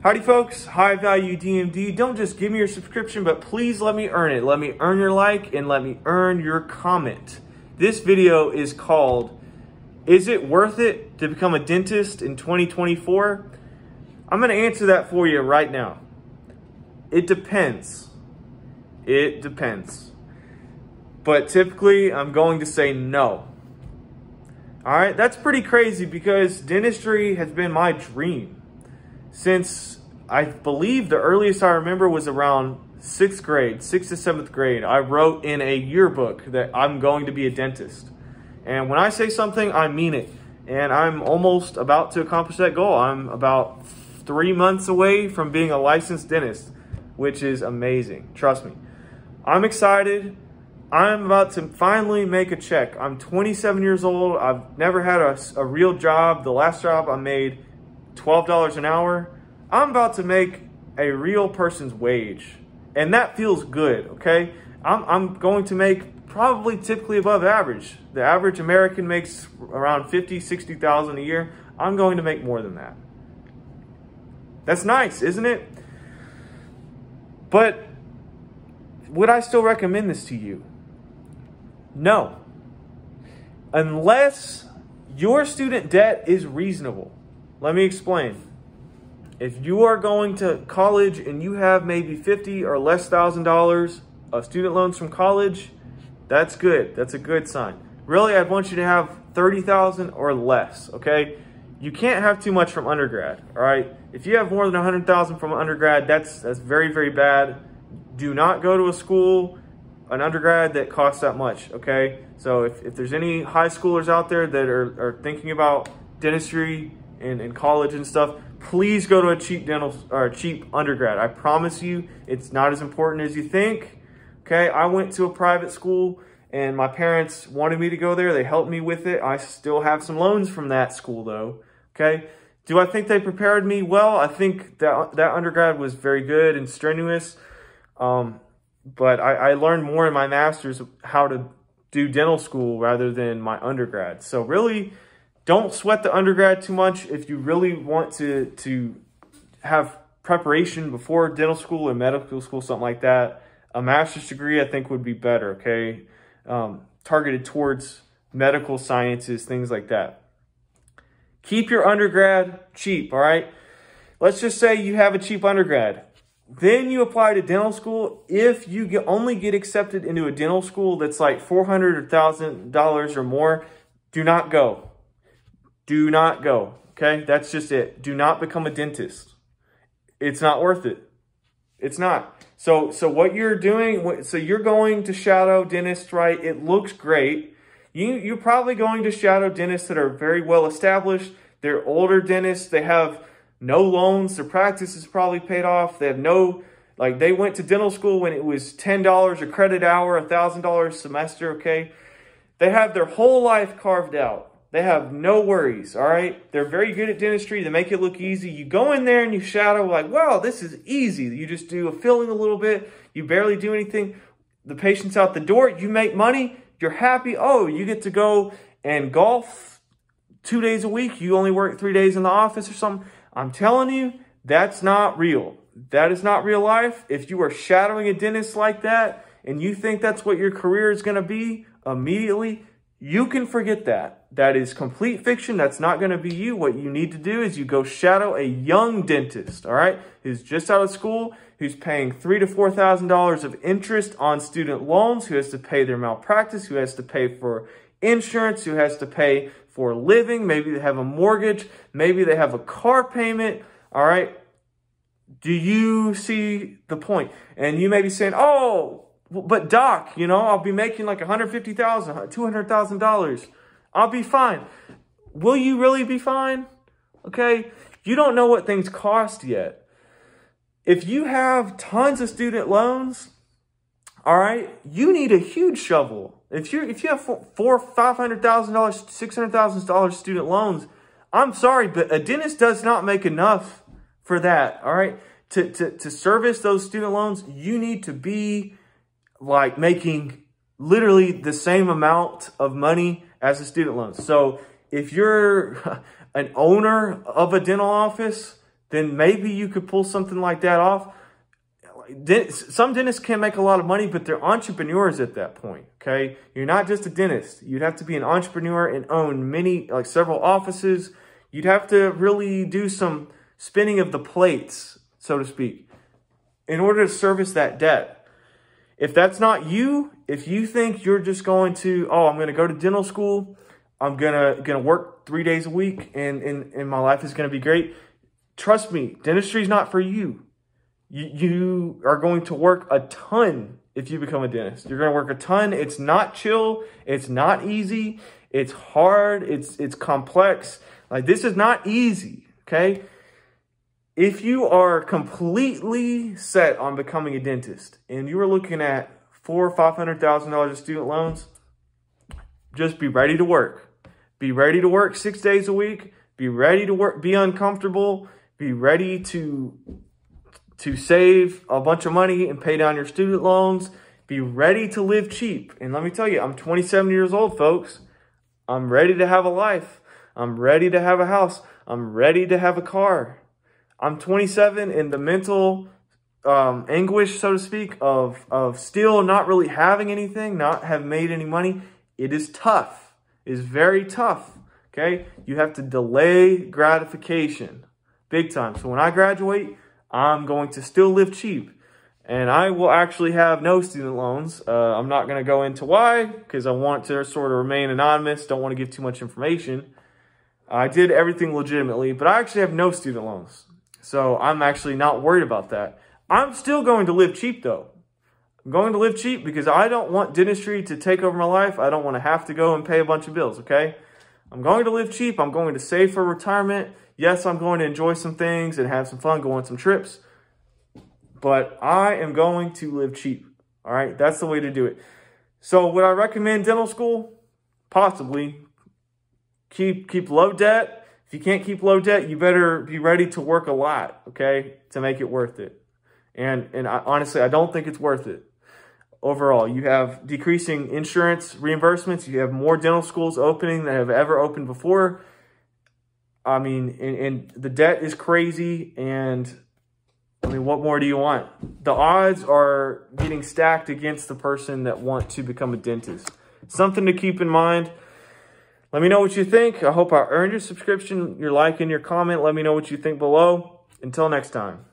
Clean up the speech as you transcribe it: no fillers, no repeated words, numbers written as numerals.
Howdy folks, High Value DMD. Don't just give me your subscription, but please let me earn it. Let me earn your like and let me earn your comment. This video is called, is it worth it to become a dentist in 2024? I'm gonna answer that for you right now. It depends. It depends. But typically, I'm going to say no. All right, that's pretty crazy because dentistry has been my dream. Since I believe the earliest I remember was around 6th grade, 6th to 7th grade, I wrote in a yearbook that I'm going to be a dentist. And when I say something, I mean it. And I'm almost about to accomplish that goal. I'm about 3 months away from being a licensed dentist, which is amazing. Trust me. I'm excited. I'm about to finally make a check. I'm 27 years old. I've never had a real job. The last job I made $12 an hour. I'm about to make a real person's wage, and that feels good, okay? I'm going to make probably typically above average. The average American makes around 50, 60,000 a year. I'm going to make more than that. That's nice, isn't it? But would I still recommend this to you? No. Unless your student debt is reasonable. Let me explain. If you are going to college and you have maybe $50,000 or less of student loans from college, that's good. That's a good sign. Really, I'd want you to have $30,000 or less, okay? You can't have too much from undergrad, all right? If you have more than $100,000 from undergrad, that's very, very bad. Do not go to a school, an undergrad that costs that much, okay? So if there's any high schoolers out there that are thinking about dentistry in college and stuff, please go to a cheap dental or a cheap undergrad. I promise you, it's not as important as you think. Okay, I went to a private school and my parents wanted me to go there. They helped me with it. I still have some loans from that school though. Okay, do I think they prepared me well? I think that undergrad was very good and strenuous. But I learned more in my master's how to do dental school rather than my undergrad. So really, don't sweat the undergrad too much. If you really want to have preparation before dental school and medical school, something like that, a master's degree I think would be better, okay? Targeted towards medical sciences, things like that. Keep your undergrad cheap, all right? Let's just say you have a cheap undergrad. Then you apply to dental school. If you only get accepted into a dental school that's like $400 or $1,000 or more, do not go. Do not go, okay? That's just it. Do not become a dentist. It's not worth it. It's not. So what you're doing, so you're going to shadow dentists, right? It looks great. You're probably going to shadow dentists that are very well established. They're older dentists. They have no loans. Their practice is probably paid off. They have no, like they went to dental school when it was $10 a credit hour, $1,000 a semester, okay? They have their whole life carved out. They have no worries, all right? They're very good at dentistry. They make it look easy. You go in there and you shadow like, wow, this is easy. You just do a filling a little bit. You barely do anything. The patient's out the door. You make money. You're happy. Oh, you get to go and golf 2 days a week. You only work 3 days in the office or something. I'm telling you, that's not real. That is not real life. If you are shadowing a dentist like that and you think that's what your career is going to be immediately, you can forget that. That is complete fiction. That's not going to be you. What you need to do is you go shadow a young dentist, all right, who's just out of school, who's paying $3,000 to $4,000 of interest on student loans, who has to pay their malpractice, who has to pay for insurance, who has to pay for living. Maybe they have a mortgage. Maybe they have a car payment, all right? Do you see the point? And you may be saying, oh, but doc, you know, I'll be making like $150,000, $200,000. I'll be fine. Will you really be fine? Okay. You don't know what things cost yet. If you have tons of student loans, all right, you need a huge shovel. If you have $400,000, $500,000, $600,000 student loans, I'm sorry, but a dentist does not make enough for that. All right. To service those student loans, you need to be like making literally the same amount of money as a student loan. So if you're an owner of a dental office, then maybe you could pull something like that off. Some dentists can make a lot of money, but they're entrepreneurs at that point, okay? You're not just a dentist. You'd have to be an entrepreneur and own several offices. You'd have to really do some spinning of the plates, so to speak, in order to service that debt. If that's not you, if you think you're just going to, I'm going to go to dental school, I'm gonna work 3 days a week, and my life is going to be great, trust me, dentistry is not for you. You are going to work a ton if you become a dentist. You're going to work a ton. It's not chill. It's not easy. It's hard. It's complex. Like, this is not easy, okay? If you are completely set on becoming a dentist and you are looking at $400,000 or $500,000 of student loans, just be ready to work. Be ready to work 6 days a week. Be ready to work. Be uncomfortable. Be ready to save a bunch of money and pay down your student loans. Be ready to live cheap. And let me tell you, I'm 27 years old, folks. I'm ready to have a life. I'm ready to have a house. I'm ready to have a car. I'm 27, and the mental anguish, so to speak, of still not really having anything, not have made any money, it is tough. It is very tough, okay? You have to delay gratification big time. So when I graduate, I'm going to still live cheap, and I will actually have no student loans. I'm not going to go into why, because I want to sort of remain anonymous. Don't want to give too much information. I did everything legitimately, but I actually have no student loans. So I'm actually not worried about that. I'm still going to live cheap, though. I'm going to live cheap because I don't want dentistry to take over my life. I don't want to have to go and pay a bunch of bills, okay? I'm going to live cheap. I'm going to save for retirement. Yes, I'm going to enjoy some things and have some fun, go on some trips. But I am going to live cheap, all right? That's the way to do it. So would I recommend dental school? Possibly. Keep low debt. If you can't keep low debt, you better be ready to work a lot, okay, to make it worth it. And honestly, I don't think it's worth it. Overall, you have decreasing insurance reimbursements. You have more dental schools opening than have ever opened before. I mean, and the debt is crazy. And I mean, what more do you want? The odds are getting stacked against the person that wants to become a dentist. Something to keep in mind. Let me know what you think. I hope I earned your subscription, your like, and your comment. Let me know what you think below. Until next time.